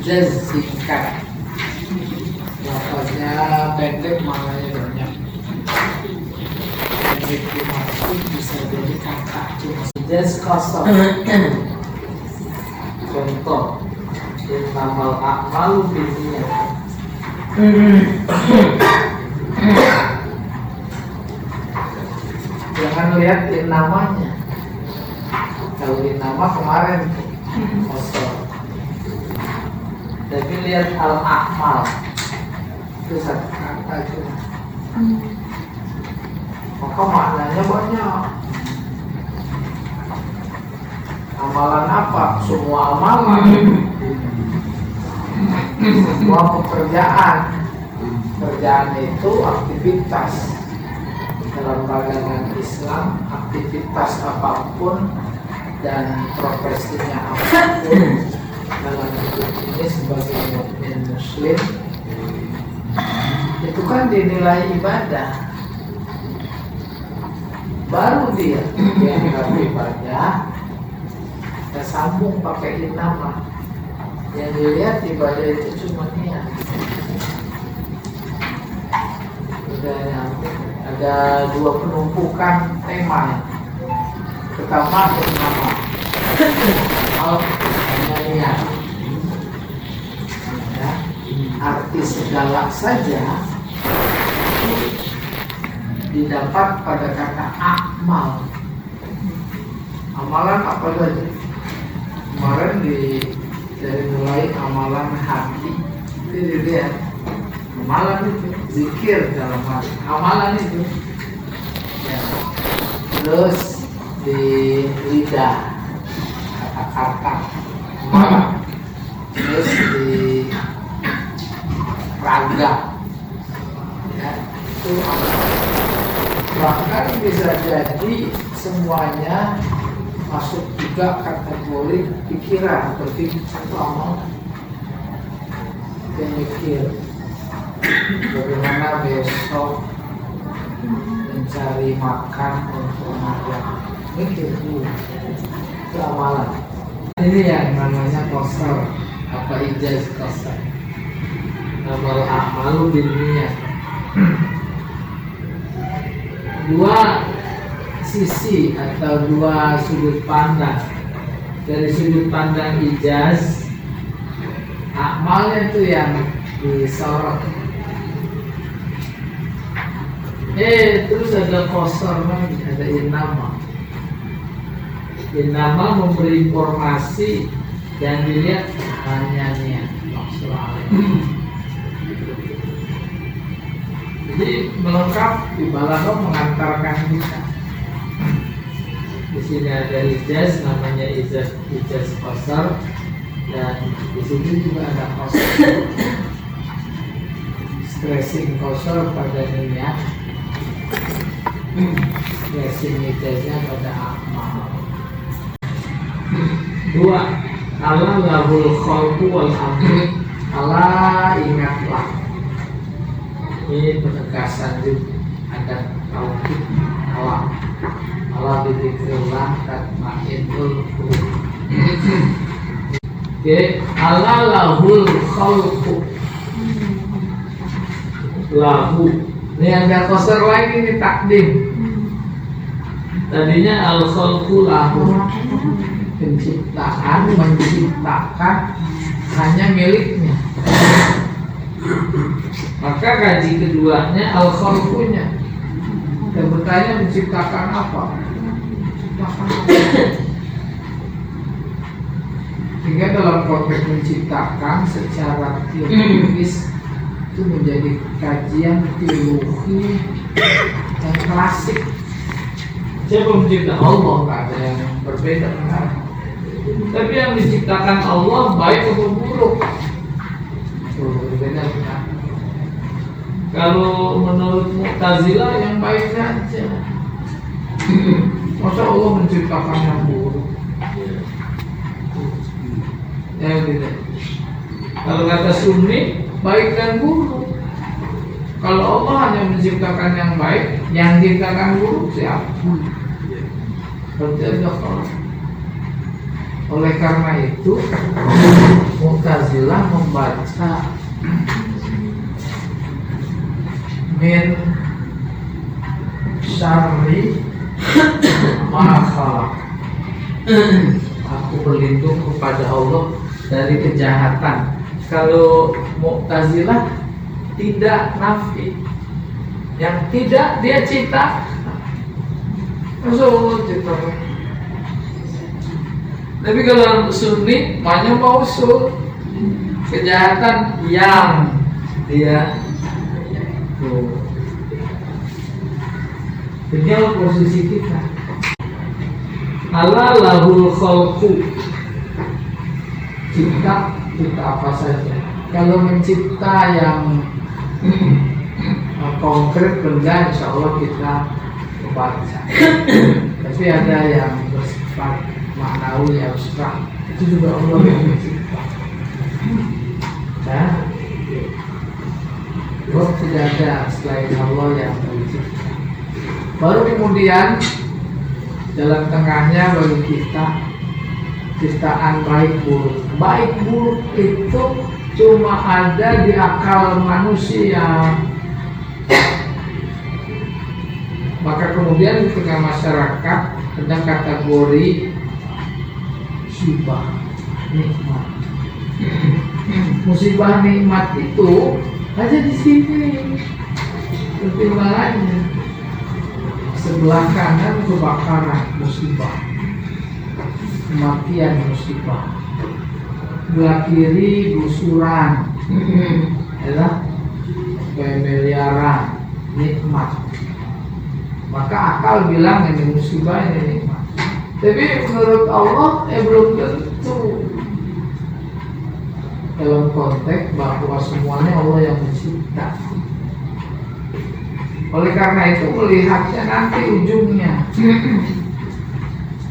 ijaz singkat, lafaznya pendek maknanya banyak. Pendek dimaksud bisa jadi kata cuma ijaz kosong. Contoh innamal a'malu binniyat. Jangan lihat namanya. Kalau nama kemarin kosong. Tapi lihat al-a'mal itu satu kata cuma. Maka maknanya banyak. Amalan apa? Semua amalan. Semua pekerjaan. Pekerjaan itu aktivitas. Dalam pandangan Islam, aktivitas apapun dan profesinya apapun dalam hidup ini sebagai mukmin muslim itu kan dinilai ibadah. Baru dia yang ibadah kita sambung pakai nama. Yang dilihat ibadah itu cuma niat. Ada dua penumpukan tema. Pertama nama, hanya niat. Ya, arti segala saja didapat pada kata amal. Amalan apa saja? Kemarin dari mulai amalan hati itu dilihat. Amalan itu zikir dalam hati. Amalan itu ya. Terus di lidah kata-kata amalan. Terus di raga ya, itu amalan. Bahkan bisa jadi semuanya masuk juga kategori pikiran, berpikir satu amalan. Mikir bagaimana besok mencari makan untuk makan, mikir dulu itu amalan. Ini yang namanya qasar, apa ijaz qasar. Amal a'malu binniyat. Dua sisi atau dua sudut pandang. Dari sudut pandang ijaz, amalnya itu yang disorot. Terus ada qasar lagi, ada innama. Innama memberi informasi dan dilihat hanya niat maksudnya. Jadi melengkapi, balaghah mengantarkan kita. Di sini ada ijaz, namanya ijaz qasar, dan di sini juga ada qasar. Stressing qasar pada niat, stressing ijaznya pada amal. Dua, Allah lahul khalqu wal amr. Allah ingatlah. Ini penegasan juga ada tauhid Allah. Allah bidzikrillah tatma'innul qulub. Oke, Allah lahul khalqu. Lahu. Ini ada qasar lagi, ini takdim. Tadinya al khalqu lahu. Menciptakan hanya miliknya. Maka gaji keduanya al khalqunya. Dan bertanya menciptakan apa? Menciptakan apa? Sehingga dalam konteks menciptakan secara teologis itu menjadi kajian teologi yang klasik. Siapa menciptakan? Allah, nggak ada yang berbeda dengan. Tapi yang diciptakan Allah baik atau buruk? Berbeda dengan. Kalau menurut Mu'tazilah yang baik saja. Masa Allah menciptakan yang buruk? Ya tidak. Kalau kata Sunni baik dan buruk. Kalau Allah hanya menciptakan yang baik, yang diciptakan buruk siapa? Berarti ada kalau. Oleh karena itu Mu'tazilah membaca min syarri ma khalaq. Aku berlindung kepada Allah dari kejahatan. Kalau Mu'tazilah tidak nafi, yang tidak dia cipta. Masa Allah cipta? Tapi kalau Sunni banyak mausul, kejahatan yang dia tuh. Tinggal posisi kita. Allah lahul khalqu, cipta apa saja. Kalau mencipta yang konkret benda, insya Allah kita membaca. Tapi ada yang bersifat maknawi abstrak, itu juga Allah yang mencipta. Dan tidak ada selain Allah yang mencipta. Baru kemudian jalan tengahnya bagi kita ciptaan baik buruk. Baik buruk itu cuma ada di akal manusia. Maka kemudian di tengah masyarakat ada kategori musibah nikmat. Musibah nikmat itu aja di sini. Pertimbangannya sebelah kanan kebakaran musibah, kematian musibah. Sebelah kiri gusuran, adalah pemeliharaan nikmat. Maka akal bilang ini musibah, ini nikmat. Tapi menurut Allah belum tentu. Dalam konteks bahwa semuanya Allah yang mencipta. Oleh karena itu melihatnya nanti ujungnya.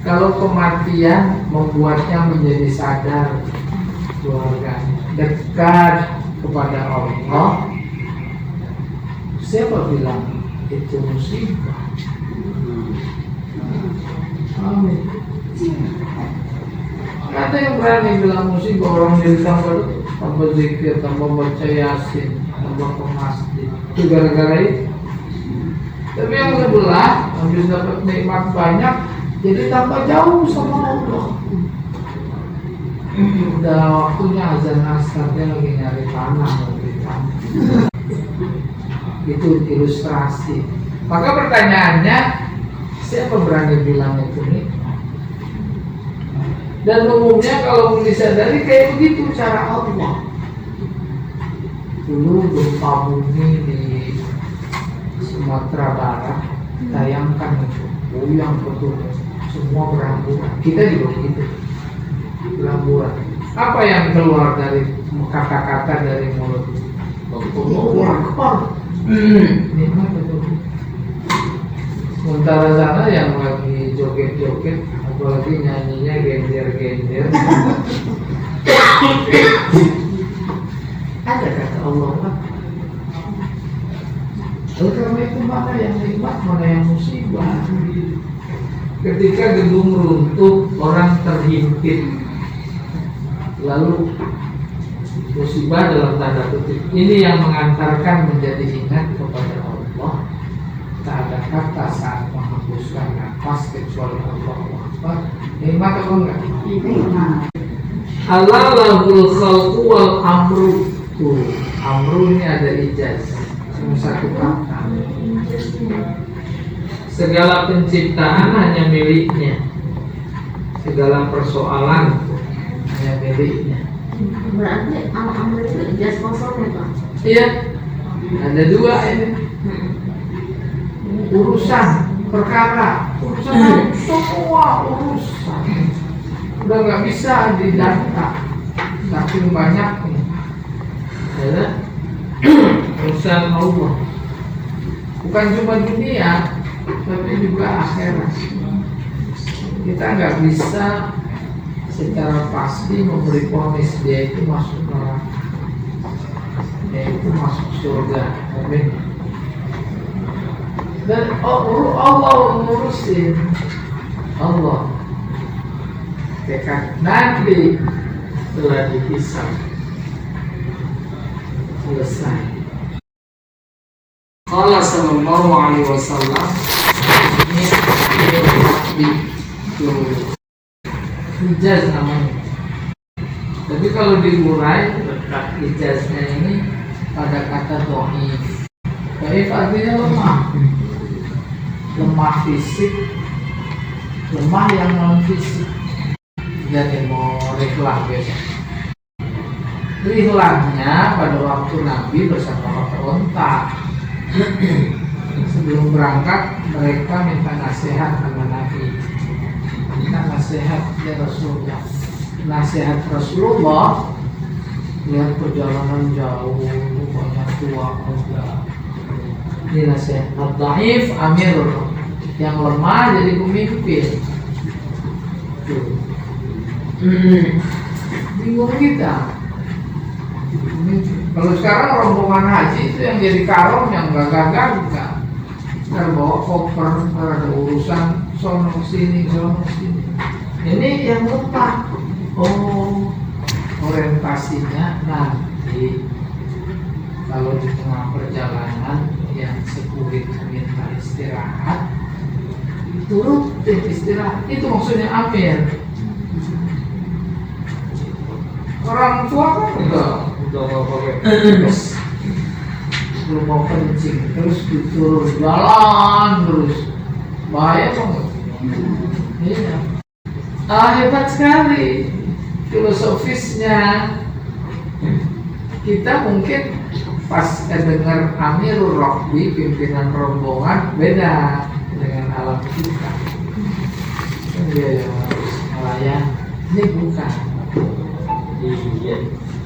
Kalau kematian membuatnya menjadi sadar keluarga dekat kepada Allah, siapa bilang itu musibah? Amin. Ada yang berani bilang musibah, orang jadi tambah zikir, tambah baca yasin, tambah ke masjid. Itu gara-gara itu. Tapi yang sebelah habis dapat nikmat banyak, jadi tambah jauh sama Allah. Udah waktunya azan asar, dia lagi nyari tanah, itu ilustrasi. Maka pertanyaannya, siapa berani bilang itu nikmat? Dan umumnya kalau disadari kayak begitu cara Allah. Dulu gempa bumi di Sumatera Barat, tayangkan itu, yang betul, semua berhamburan. Kita juga begitu, berhamburan. Apa yang keluar dari kata-kata dari mulut? Allah Akbar. Nikmat betul. Sementara sana yang lagi joget-joget, apalagi nyanyinya gender-gender. Ada kata Allah Akbar. Oleh karena itu mana yang nikmat, mana yang musibah. Ketika gedung runtuh, orang terhimpit, lalu musibah dalam tanda kutip ini yang mengantarkan menjadi ingat kepada Allah. Tak ada kata saat menghembuskan nafas kecuali Allah Akbar. Nikmat apa enggak? Nikmat. Allah lahul khalqu wal amru. Tuh, amru ini ada ijazah. Satu kata. Segala penciptaan hanya miliknya. Segala persoalan hanya miliknya. Berarti al-amr itu ijazah kosong ya Pak? Iya. Ada dua ini. Urusan, perkara, urusan semua urusan. Udah nggak bisa didata. Saking banyaknya. Ya. Urusan Allah. Bukan cuma dunia, tapi juga akhirat. Kita nggak bisa secara pasti memberi vonis dia itu masuk neraka, dia itu masuk surga. Amin. Dan Allah ngurusin. Allah tekad nanti telah dihisab, selesai. Qala sallallahu alaihi wasallam, ini ijaz namanya. Tapi kalau diurai letak ijaznya ini pada kata dhaif. Dhaif artinya lemah. Lemah fisik, lemah yang non fisik. Jadi mau rihlah besok. Rihlahnya pada waktu Nabi bersama onta. Sebelum berangkat mereka minta nasihat sama Nabi. Minta nasihat dari Rasulullah. Nasihat Rasulullah, lihat perjalanan jauh, banyak tua muda. Ini nasihat. Ad-dhaif amirul, yang lemah jadi pemimpin. Bingung kita. Kalau sekarang rombongan haji itu yang jadi karong, yang gagah-gagah, bawa koper, ada urusan sono sini. Ini yang lemah. Oh, orientasinya nanti kalau di tengah perjalanan yang sekurit minta istirahat, turutin istirahat. Itu maksudnya amir. Orang tua kan udah mau pakai terus belum mau kencing, terus diturun jalan terus, bahaya banget. Iya. Hebat sekali filosofisnya. Kita mungkin pas dengar Amirul Rokbi, pimpinan rombongan, beda dengan alam kita. Dia yang harus melayan, ini bukan. Iya,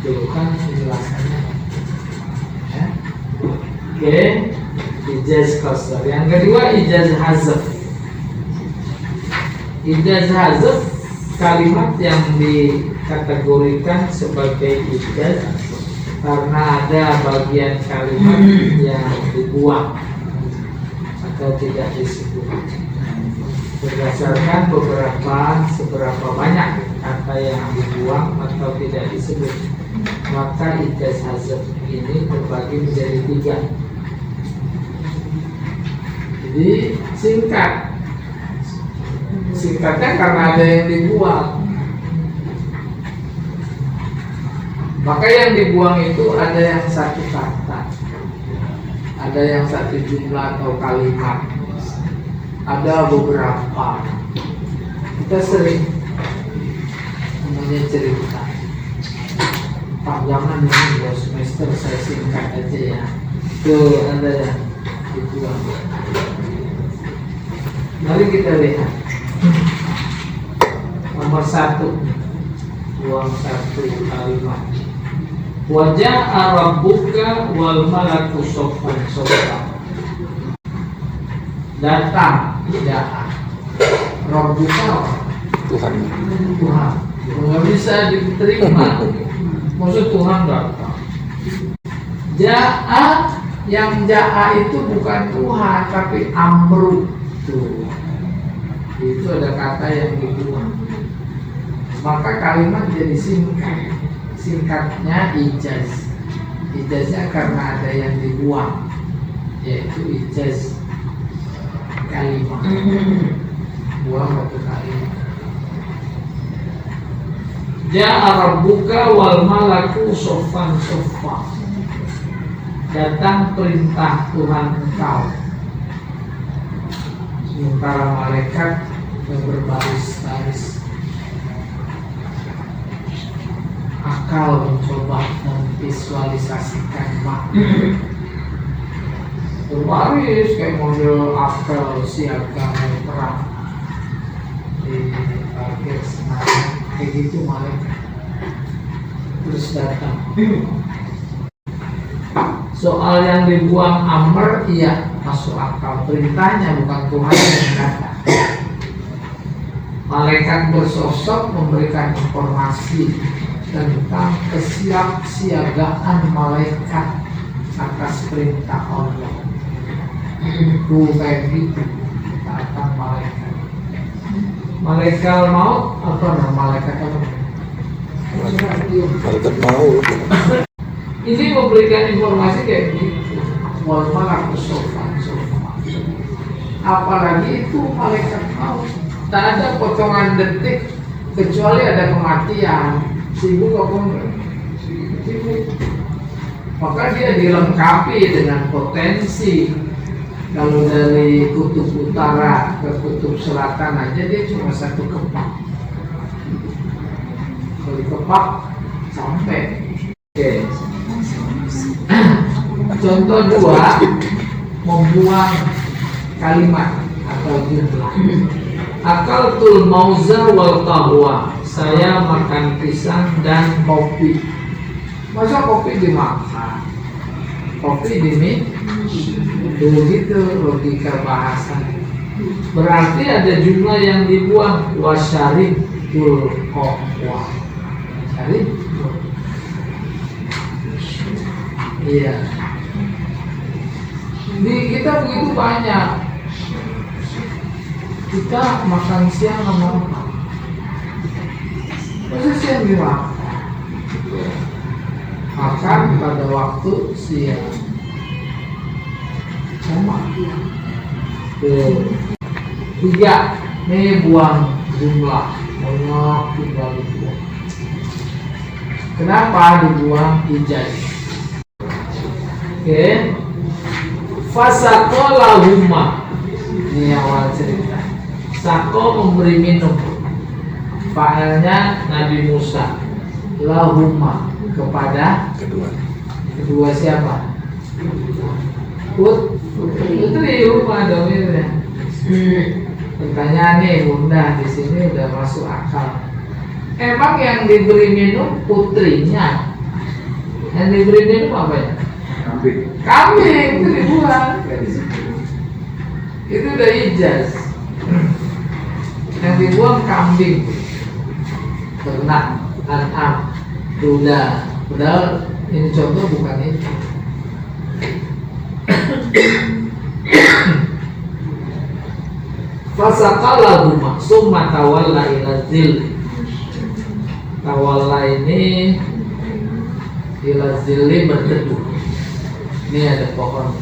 itu kan penjelasannya. Ya. Oke, ijaz qasar. Yang kedua ijaz hazaf. Ijaz hazaf kalimat yang dikategorikan sebagai ijaz karena ada bagian kalimat yang dibuang atau tidak disebut berdasarkan seberapa banyak kata yang dibuang atau tidak disebut. Maka ijaz hazaf ini terbagi menjadi 3. Jadi singkatnya karena ada yang dibuang. Maka yang dibuang itu ada yang satu kata, ada yang satu jumlah atau kalimat, ada beberapa. Kita sering namanya cerita panjangan ini 2 semester, saya singkat aja ya. Tuh ada yang dibuang. Mari kita lihat. Nomor 1, buang 1 kalimat. Waja'a rabbuka wal malaku soffan soffa. Datang, ja'a. Rabbuka Tuhan. Nggak bisa diterima. Maksud Tuhan datang. Ja'a, yang ja'a itu bukan Tuhan tapi amru. Tuh. Itu ada kata yang dibuang. Maka kalimat jadi singkat. Singkatnya ijaz. Ijaznya karena ada yang dibuang, yaitu ijaz kalimat. Buang satu kalimat. Ja'a rabbuka wal malaku soffan soffa. Datang perintah Tuhan engkau, sementara malaikat yang berbaris-baris. Akal mencoba memvisualisasikan makna. Berbaris kayak model apel siaga mau perang di parkir Senayan, kayak gitu malaikat. Terus datang. Soal yang dibuang amr, iya masuk akal. Perintahnya bukan Tuhan yang kata. Malaikat bersosok memberikan informasi tentang kesiapsiagaan malaikat atas perintah Allah. Itu kayak gitu datang malaikat. Malaikat maut apa nama malaikat apa? Malaikat mau. Ini memberikan informasi kayak gitu. Wal malaku sofan. Apalagi itu malaikat maut. Tak ada potongan detik kecuali ada kematian. Sibuk apa enggak? Sibuk. Maka dia dilengkapi dengan potensi. Kalau dari kutub utara ke kutub selatan aja dia cuma satu kepak. Kalau kepak sampai. Oke. Contoh dua, membuang kalimat atau jumlah. Akaltul mauza wal qahwa. Saya makan pisang dan kopi. Masa kopi dimakan? Kopi diminum? Begitu logika bahasa. Berarti ada jumlah yang dibuang. Wasyaribul qahwa. Syarib? Iya. Di kita begitu banyak. Kita makan siang sama apa? Masa siang dimakan? Makan pada waktu siang. Sama. Tiga, ini buang jumlah. Banyak jumlah dibuang. Kenapa dibuang ijazah? Oke. Fasakolahuma. Ini awal cerita. Sako memberi minum. Fa'ilnya Nabi Musa. Lahuma kepada kedua siapa? Putri rumah dong ini. Pertanyaan nih Bunda, di sini udah masuk akal. Emang yang diberi minum putrinya? Yang diberi minum apa ya? Kambing itu dibuang. Itu udah ijaz. Yang dibuang kambing, ternak, an'am, kuda. Padahal ini contoh bukan itu. Fasaqalahu summa tawalla ila zil. Tawalla ini ila zilli berteduh. Ini ada pohon.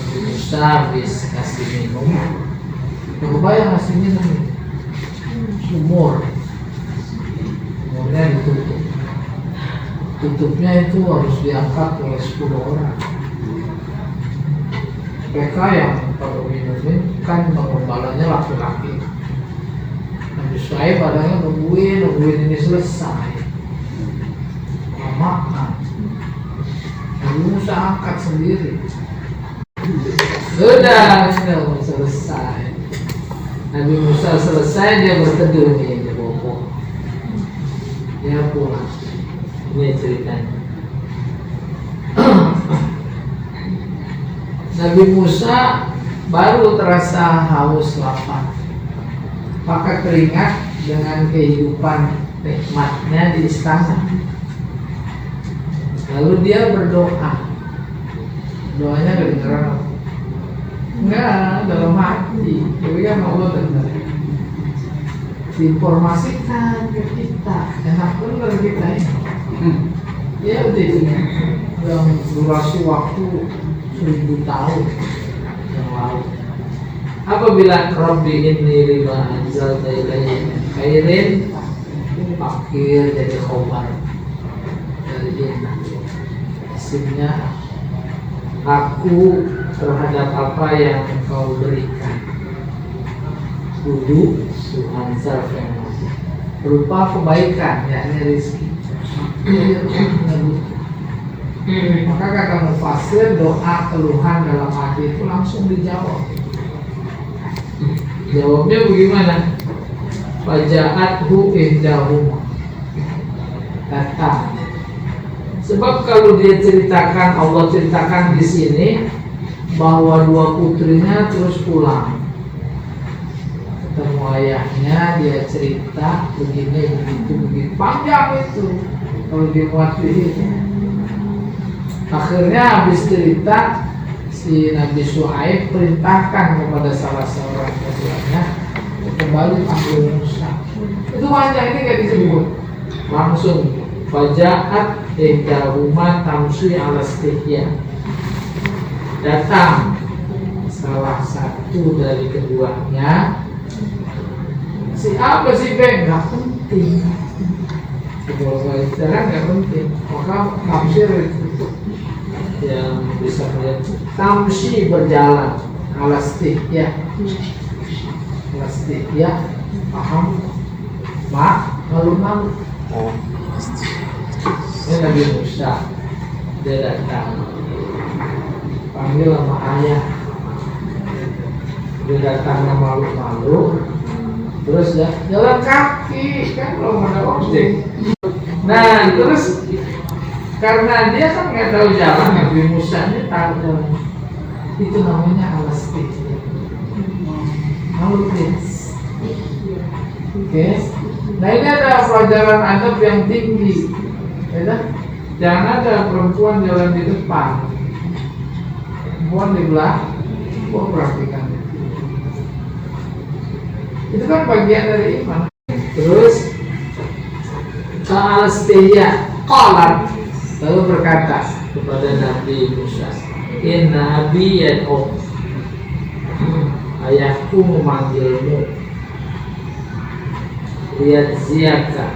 Nabi Musa habis kasih minum. Kebayang kasih minum sumur. Sumurnya ditutup. Tutupnya itu harus diangkat oleh 10 orang. Mereka yang kalau minumin kan penggembalanya laki-laki. Nabi Shu'aib padahal nungguin ini selesai. Lama. Nabi Musa angkat sendiri. Sudah selesai. Nabi Musa selesai, dia berteduh nih di bawah. Dia pulang. Ini ceritanya. Nabi Musa baru terasa haus lapar. Maka teringat dengan kehidupan nikmatnya di istana. Lalu dia berdoa. Doanya kedengeran? Enggak, dalam hati. Tapi kan Allah dengar. Diinformasikan ke kita. Enak bener kita ini. Ya udah ini. Yang durasi waktu 1000 tahun yang lalu. Apabila Rabbi inni lima anzalta ilayya min khairin, akhir jadi khobar dari inna. Isimnya aku terhadap apa yang engkau berikan. Dulu Tuhan Sarfena berupa kebaikan, yakni rezeki. Maka kata mufasir, doa keluhan dalam hati itu langsung dijawab. Jawabnya bagaimana? Faja'athu ihdahuma. Datang. Sebab kalau dia ceritakan, Allah ceritakan di sini bahwa dua putrinya terus pulang. Ketemu ayahnya, dia cerita begini, begitu, panjang itu. Kalau dimuat ini. Akhirnya habis cerita, si Nabi Shu'aib perintahkan kepada salah seorang keduanya kembali panggil Musa. Itu banyak, ini gak disebut langsung. Fajaat ihdahuma tamshi ala istihya. Datang salah satu dari keduanya. Si A atau si B nggak penting. Kalau istilah nggak penting. Maka tafsir itu yang bisa melihat tamshi berjalan ala istihya. Ala istihya, paham? Malu-malu. Ini Nabi Musa, dia datang panggil sama ayah, dia datangnya malu-malu, terus ya jalan kaki, kan belum ada objek. Nah terus karena dia kan nggak tahu jalan, Nabi Musa ini tahu jalan, itu namanya alastik, malu please. Oke. Nah ini ada pelajaran adab yang tinggi, ya, jangan ada perempuan jalan di depan, perempuan di belakang. Gua perhatikan itu kan bagian dari iman. Terus soal setia, qalat, lalu berkata kepada Nabi Musa, inna abi yad'u, ayahku memanggilmu, lihat ziyaka,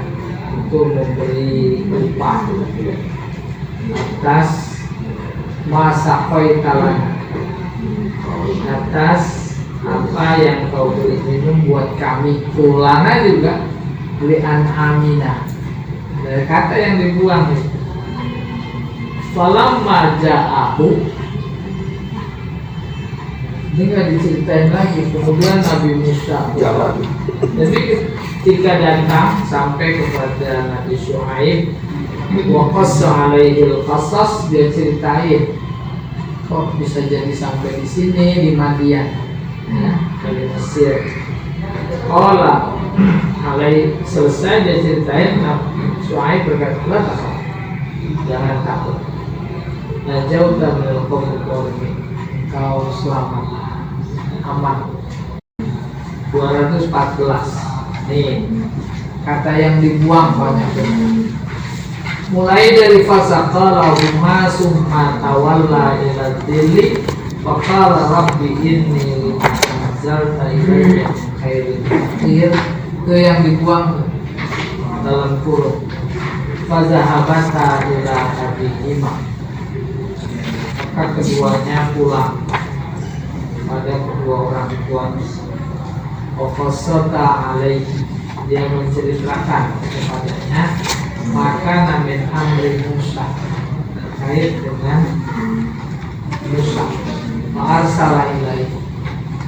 untuk memberi upah atas masa koitalan, atas apa yang kau beri minum buat kami. Ulana juga beli aminah, dari kata yang dibuang itu. Falamma ja'ahu, ini nggak diceritain lagi. Kemudian Nabi Musa jalan. Jadi ketika datang sampai kepada Nabi Syuaib, wa qassa alaihil qasas, dia ceritain kok bisa jadi sampai di sini di Madian, ya, dari Mesir. Qala alai, selesai dia ceritain, Nabi Syuaib berkata, la takhaf, jangan takut, najauta minal qawmi qawmi, kau selamat, aman. 214. Nih kata yang dibuang banyak banget. Mulai dari fasaqala huma summa tawalla ila dhilli faqala rabbi inni lima anzalta ilayya khairin katsir. Itu yang dibuang dalam kurung. Fazahabata ila abihima, maka keduanya pulang pada kedua orang tuanya. Ofosota alaihi, dia menceritakan kepadanya maka namin amri Musa, terkait dengan Musa. Ma'arsalah ilaihi,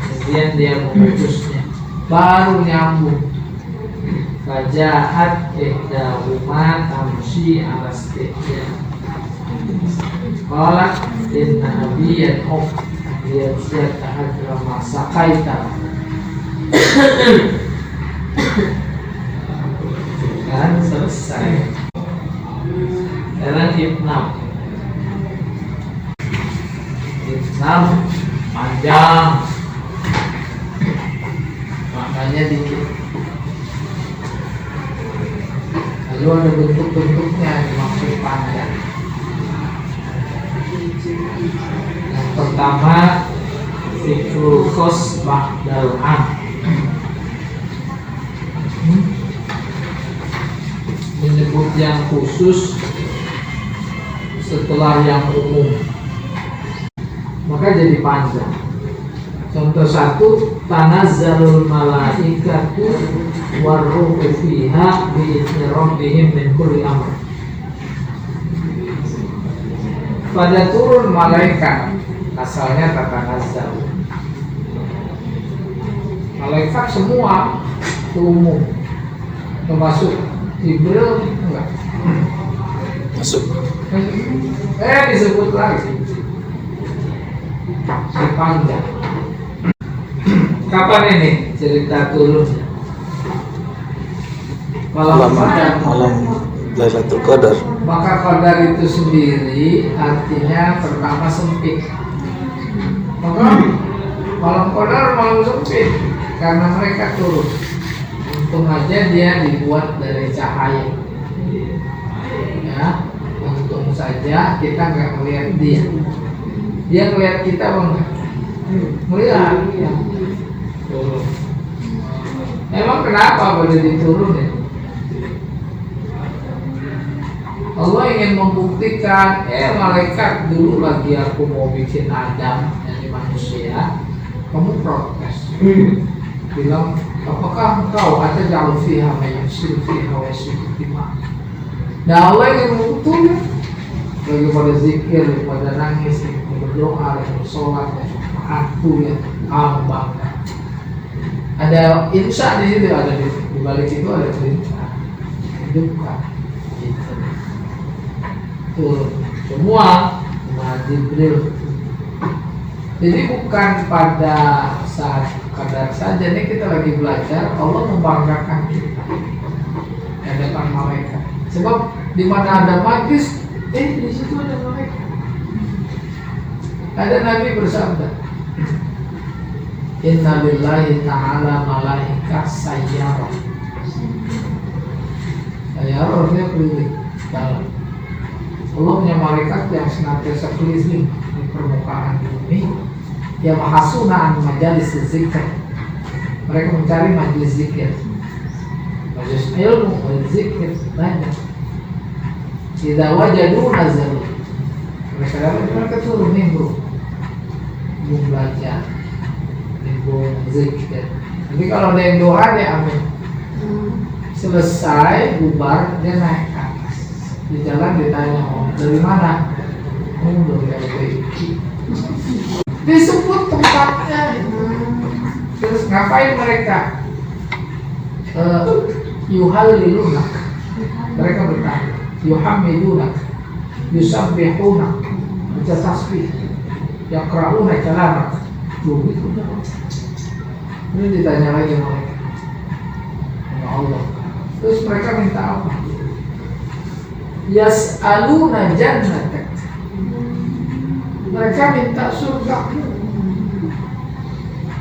kemudian dia mengutusnya, baru nyambung. Fajahat ihdahuma tamshi ala istihya. Qalat inna abi yad'u, lihat siapa hadra masakaita. Kan selesai. Sekarang Ibnam panjang, maknanya dikit. Lalu ada bentuk-bentuknya dimaksud panjang. Yang pertama fikrul khos ba'dal am, menyebut yang khusus setelah yang umum, maka jadi panjang. Contoh satu, tanazzalul malaikatu warruhu fiha bi'izni rabbihim min kulli amr. Pada turun malaikat, asalnya tatanazzal. Malaikat semua itu umum, termasuk Jibril enggak masuk. Disebut lagi sepanjang. Kapan ini cerita turunnya? Malam Lailatul Qadar. Maka qadar itu sendiri artinya pertama sempit. Maka malam qadar malam sempit karena mereka turun. untung aja dia dibuat dari cahaya, ya. Untung saja kita nggak melihat dia. Dia melihat kita bang, melihat. Ya. Turun. Emang kenapa boleh diturunin? Allah ingin membuktikan, malaikat dulu lagi aku mau bikin Adam jadi manusia, kamu protes, bilang apakah engkau ada jauh fiha mayusil fiha wasitima. Nah Allah ingin membuktikan, lagi pada zikir, pada nangis, berdoa, sholat, aku ya hamba. Ada insya di situ, ada di balik itu ada perintah, hidupkan. Gitu. Tuh, semua Jibril. Jadi bukan pada saat kadar saja, ini kita lagi belajar, Allah membanggakan kita di hadapan malaikat. Sebab di mana ada magis, di situ ada malaikat. Ada Nabi bersabda, Inna lillahi ta'ala malaikat sayyarah. Sayyarah dia keliling dalam. Allah punya malaikat yang senantiasa keliling di permukaan bumi, yang mahasuna an majalis zikr. Mereka mencari majelis zikir, majelis ilmu, majelis zikir banyak. Tidak wajadu nazar. Mereka turun minggu belajar, minggu zikir. Nanti kalau ada yang doa dia amin. Selesai bubar dia naik ke atas. Di jalan ditanya, dari mana? Dari LPG. Disebut tempatnya. Terus ngapain mereka? Yuhallilunak. Mereka bertanya, yuhammidunak, yusabbihuna, baca tasbih, yaqra'una kalamak. Itu ini ditanya lagi mereka, ya Allah. Terus mereka minta apa? Yas'aluna jannatak. Mereka minta surga.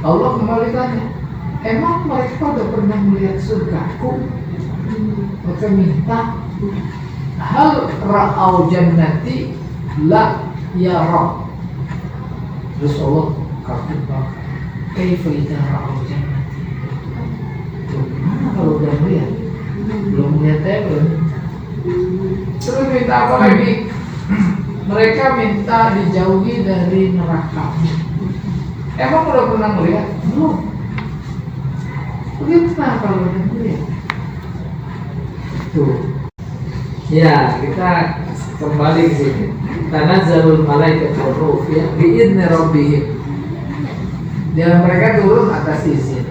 Allah kembali tanya, emang mereka udah pernah melihat surgaku? Mereka minta, hal ra'au jannati la ya Rabb. Terus Allah kafir banget. Kaifa idza ra'au jannati? Gimana kalau udah melihat? Belum melihat belum. Terus minta apa lagi? Mereka minta dijauhi dari neraka. Emang udah pernah melihat? Belum. Bagaimana kalau udah melihat? Tuh. Ya, kita kembali ke sini. Tanazzalul malaikatu ruh ya bi'idzni rabbihim. Dan mereka turun atas izin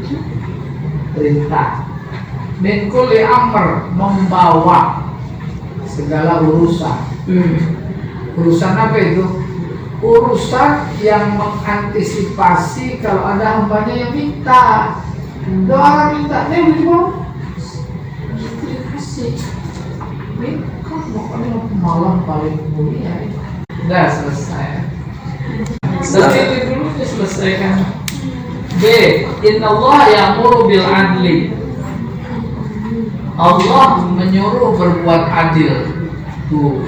perintah. Min kulli amr, membawa segala urusan. Urusan apa itu? Urusan yang mengantisipasi kalau ada hambanya yang minta. Doa minta, nih mau dikasih. Ini kan pokoknya malam paling mulia. Udah selesai. Setelah itu dulu diselesaikan. B. Innallaha ya'muru bil adli. Allah menyuruh berbuat adil. Tuh,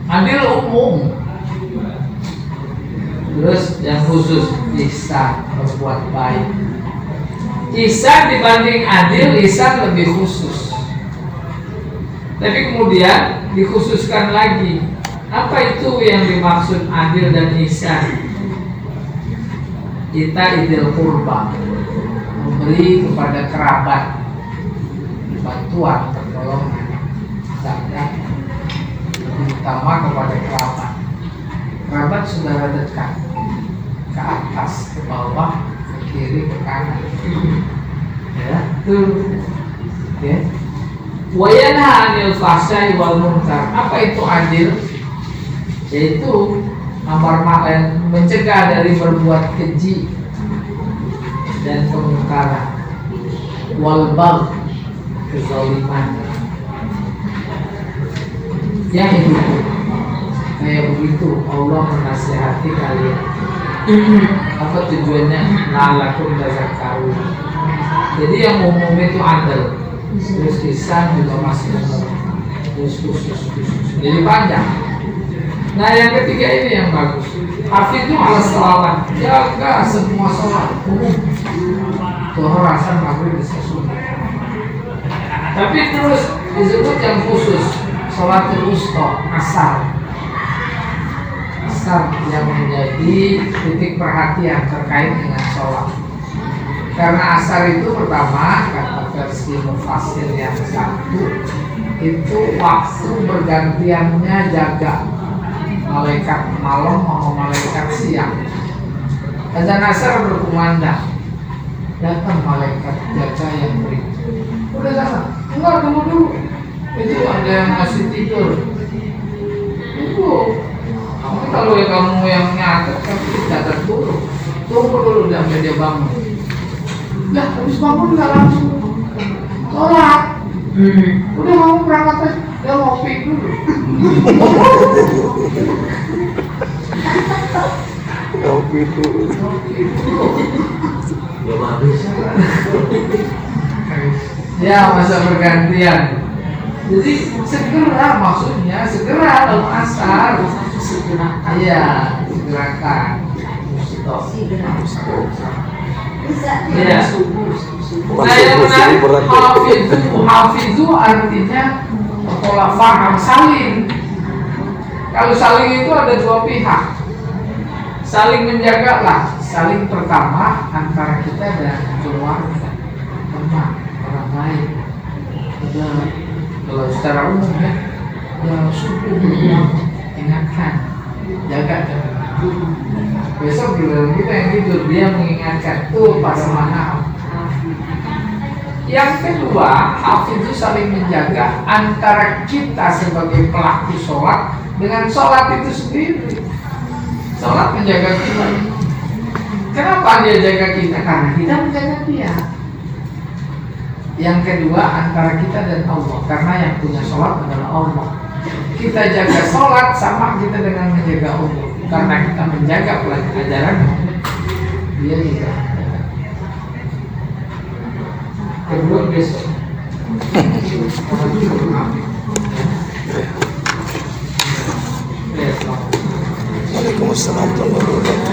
adil umum. Terus yang khusus ihsan, berbuat baik. Ihsan dibanding adil, ihsan lebih khusus. Tapi kemudian dikhususkan lagi. Apa itu yang dimaksud adil dan ihsan? Kita idil kurba, memberi kepada kerabat bantuan, pertolongan, zakat, terutama kepada kerabat. Kerabat saudara dekat, ke atas, ke bawah, ke kiri, ke kanan. Ya, tuh. Ya. Wa yanha 'anil fahsya'i wal munkar. Apa itu adil? Yaitu mencegah dari berbuat keji dan kemungkaran, wal bagh, kezaliman. Yang itu kayak begitu Allah menasihati kalian. Apa tujuannya? La'allakum tazakkarun. Jadi yang umum itu adil. terus lisan juga masih terus jadi panjang. Nah yang ketiga ini yang bagus, hafid itu ala selawat, jaga semua sholat umum, zuhur, asar, maghrib, isya, subuh. Tapi terus disebut yang khusus sholat wusta, asar yang menjadi titik perhatian terkait dengan sholat. Karena asar itu pertama, kata versi mufassir yang satu, itu waktu bergantiannya jaga malaikat malam sama malaikat siang. Azan asar berkumandang, datang malaikat jaga yang beri. Udah sana, enggak dulu. Itu ada yang masih tidur. Itu, tapi kalau kamu yang nyatet, kamu catat dulu. Tunggu dulu sampai dia bangun. Lah, habis bangun nggak langsung sholat. Udah mau berangkat aja, dia ngopi dulu. Ngopi dulu. Belum habis. Ya, masa bergantian. Jadi segera, maksudnya segera dalam asar. Iya, segerakan. Iya. Nah yang menarik, hafizu artinya pola faham saling. Kalau saling itu ada dua pihak. Saling menjaga lah. Saling pertama antara kita dan keluarga, teman, orang lain. Kalau secara umum ya subuh ingatkan, jaga jangan. Besok juga kita yang tidur, dia mengingatkan tuh pada mana. Yang kedua, hafid itu saling menjaga antara kita sebagai pelaku sholat dengan sholat itu sendiri. Sholat menjaga kita. Kenapa dia jaga kita? Karena kita menjaga dia. Yang kedua, antara kita dan Allah, karena yang punya sholat adalah Allah. Kita jaga sholat sama kita dengan menjaga Allah, karena kita menjaga pelajaran dia juga. Kedua besok. Waalaikumsalam warahmatullahi wabarakatuh.